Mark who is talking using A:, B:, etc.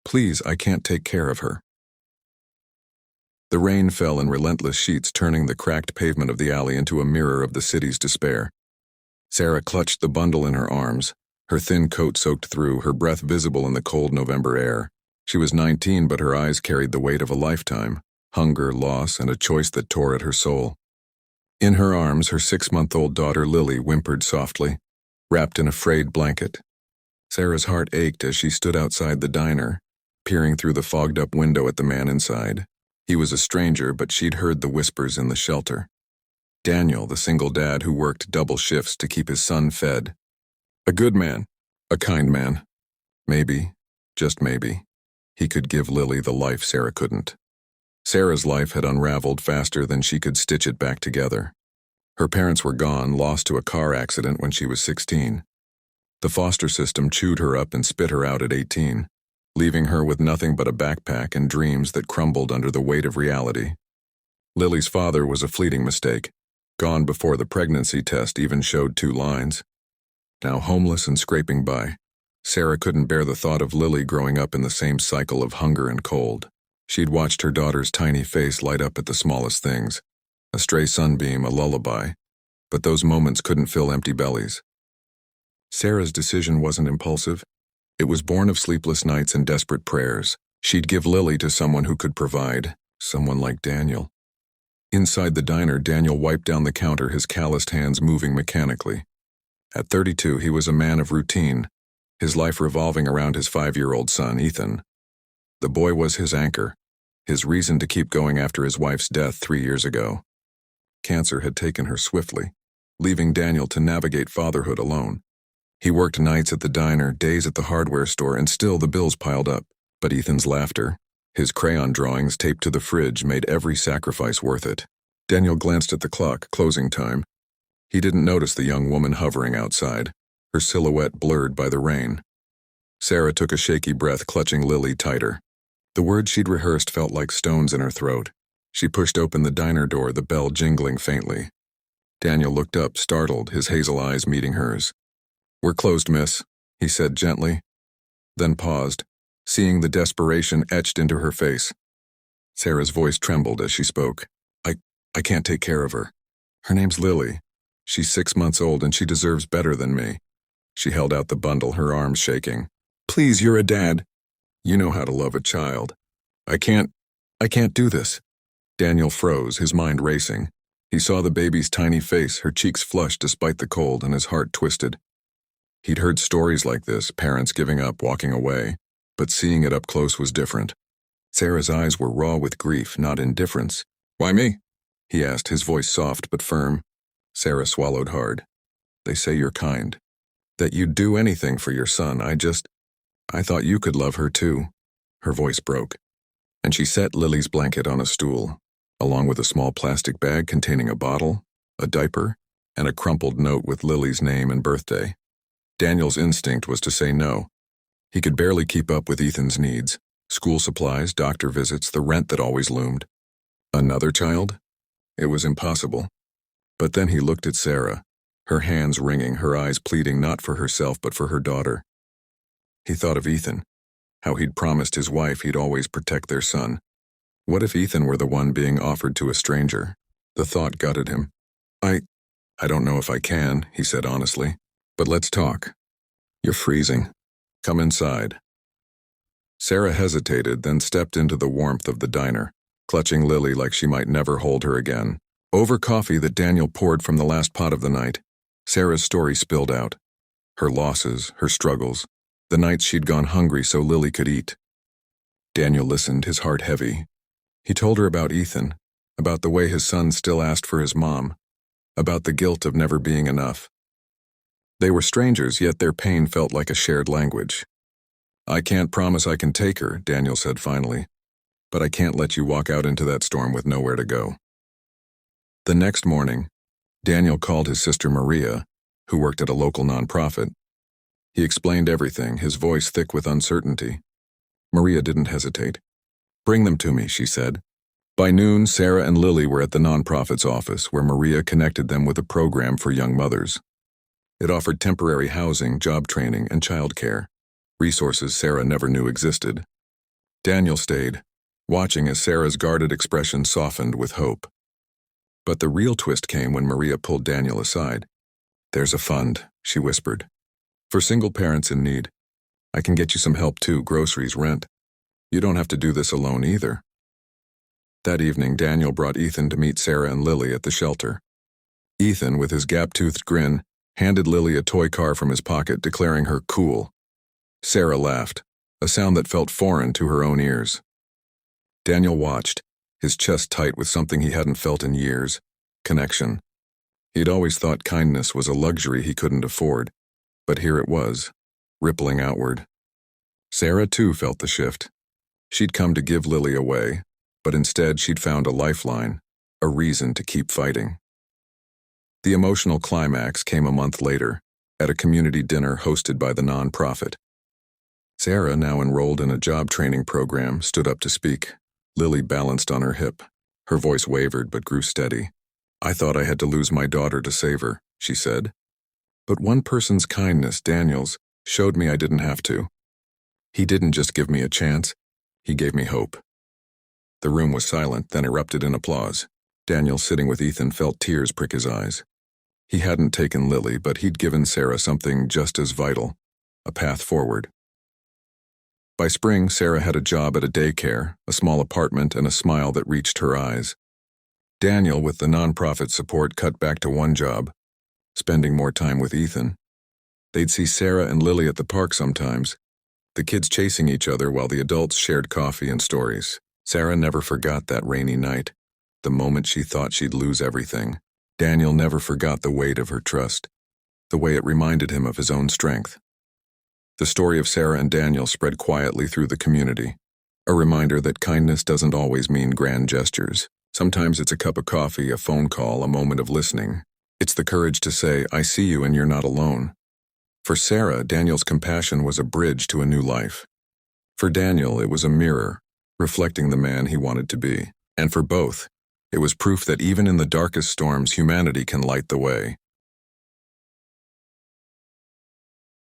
A: Please, I can't take care of her. The rain fell in relentless sheets, turning the cracked pavement of the alley into a mirror of the city's despair. Sarah clutched the bundle in her arms, her thin coat soaked through, her breath visible in the cold November air. She was 19, but her eyes carried the weight of a lifetime, hunger, loss, and a choice that tore at her soul. In her arms, her 6-month-old daughter Lily whimpered softly, wrapped in a frayed blanket. Sarah's heart ached as she stood outside the diner, peering through the fogged-up window at the man inside. He was a stranger, but she'd heard the whispers in the shelter. Daniel, the single dad who worked double shifts to keep his son fed. A good man, a kind man. Maybe, just maybe, he could give Lily the life Sarah couldn't. Sarah's life had unraveled faster than she could stitch it back together. Her parents were gone, lost to a car accident when she was 16. The foster system chewed her up and spit her out at 18, leaving her with nothing but a backpack and dreams that crumbled under the weight of reality. Lily's father was a fleeting mistake, gone before the pregnancy test even showed 2 lines. Now homeless and scraping by, Sarah couldn't bear the thought of Lily growing up in the same cycle of hunger and cold. She'd watched her daughter's tiny face light up at the smallest things, a stray sunbeam, a lullaby, but those moments couldn't fill empty bellies. Sarah's decision wasn't impulsive. It was born of sleepless nights and desperate prayers. She'd give Lily to someone who could provide, someone like Daniel. Inside the diner, Daniel wiped down the counter, his calloused hands moving mechanically. At 32, he was a man of routine, his life revolving around his 5-year-old son, Ethan. The boy was his anchor, his reason to keep going after his wife's death 3 years ago. Cancer had taken her swiftly, leaving Daniel to navigate fatherhood alone. He worked nights at the diner, days at the hardware store, and still the bills piled up. But Ethan's laughter, his crayon drawings taped to the fridge, made every sacrifice worth it. Daniel glanced at the clock, closing time. He didn't notice the young woman hovering outside, her silhouette blurred by the rain. Sarah took a shaky breath, clutching Lily tighter. The words she'd rehearsed felt like stones in her throat. She pushed open the diner door, the bell jingling faintly. Daniel looked up, startled, his hazel eyes meeting hers. "We're closed, miss," he said gently, then paused, seeing the desperation etched into her face. Sarah's voice trembled as she spoke. I can't take care of her. Her name's Lily. She's 6 months old and she deserves better than me." She held out the bundle, her arms shaking. "Please, you're a dad. You know how to love a child. I can't do this." Daniel froze, his mind racing. He saw the baby's tiny face, her cheeks flushed despite the cold, and his heart twisted. He'd heard stories like this, parents giving up, walking away, but seeing it up close was different. Sarah's eyes were raw with grief, not indifference. "Why me?" he asked, his voice soft but firm. Sarah swallowed hard. "They say you're kind, that you'd do anything for your son. I thought you could love her too." Her voice broke, and she set Lily's blanket on a stool, along with a small plastic bag containing a bottle, a diaper, and a crumpled note with Lily's name and birthday. Daniel's instinct was to say no. He could barely keep up with Ethan's needs: school supplies, doctor visits, the rent that always loomed. Another child? It was impossible. But then he looked at Sarah, her hands wringing, her eyes pleading not for herself but for her daughter. He thought of Ethan, how he'd promised his wife he'd always protect their son. What if Ethan were the one being offered to a stranger? The thought gutted him. I don't know if I can," he said honestly, "but let's talk. You're freezing. Come inside." Sarah hesitated, then stepped into the warmth of the diner, clutching Lily like she might never hold her again. Over coffee that Daniel poured from the last pot of the night, Sarah's story spilled out. Her losses, her struggles, the nights she'd gone hungry so Lily could eat. Daniel listened, his heart heavy. He told her about Ethan, about the way his son still asked for his mom, about the guilt of never being enough. They were strangers, yet their pain felt like a shared language. "I can't promise I can take her," Daniel said finally, "but I can't let you walk out into that storm with nowhere to go." The next morning, Daniel called his sister Maria, who worked at a local nonprofit. He explained everything, his voice thick with uncertainty. Maria didn't hesitate. "Bring them to me," she said. By noon, Sarah and Lily were at the nonprofit's office, where Maria connected them with a program for young mothers. It offered temporary housing, job training, and childcare, resources Sarah never knew existed. Daniel stayed, watching as Sarah's guarded expression softened with hope. But the real twist came when Maria pulled Daniel aside. "There's a fund," she whispered, "for single parents in need. I can get you some help too, groceries, rent. You don't have to do this alone either." That evening, Daniel brought Ethan to meet Sarah and Lily at the shelter. Ethan, with his gap-toothed grin, handed Lily a toy car from his pocket, declaring her cool. Sarah laughed, a sound that felt foreign to her own ears. Daniel watched, his chest tight with something he hadn't felt in years: connection. He'd always thought kindness was a luxury he couldn't afford, but here it was, rippling outward. Sarah too felt the shift. She'd come to give Lily away, but instead she'd found a lifeline, a reason to keep fighting. The emotional climax came a month later, at a community dinner hosted by the nonprofit. Sarah, now enrolled in a job training program, stood up to speak. Lily balanced on her hip. Her voice wavered but grew steady. "I thought I had to lose my daughter to save her," she said. "But one person's kindness, Daniel's, showed me I didn't have to. He didn't just give me a chance, he gave me hope." The room was silent, then erupted in applause. Daniel, sitting with Ethan, felt tears prick his eyes. He hadn't taken Lily, but he'd given Sarah something just as vital: a path forward. By spring, Sarah had a job at a daycare, a small apartment, and a smile that reached her eyes. Daniel, with the nonprofit support, cut back to one job, spending more time with Ethan. They'd see Sarah and Lily at the park sometimes, the kids chasing each other while the adults shared coffee and stories. Sarah never forgot that rainy night, the moment she thought she'd lose everything. Daniel never forgot the weight of her trust, the way it reminded him of his own strength. The story of Sarah and Daniel spread quietly through the community, a reminder that kindness doesn't always mean grand gestures. Sometimes it's a cup of coffee, a phone call, a moment of listening. It's the courage to say, "I see you and you're not alone." For Sarah, Daniel's compassion was a bridge to a new life. For Daniel, it was a mirror, reflecting the man he wanted to be. And for both, it was proof that even in the darkest storms, humanity can light the way.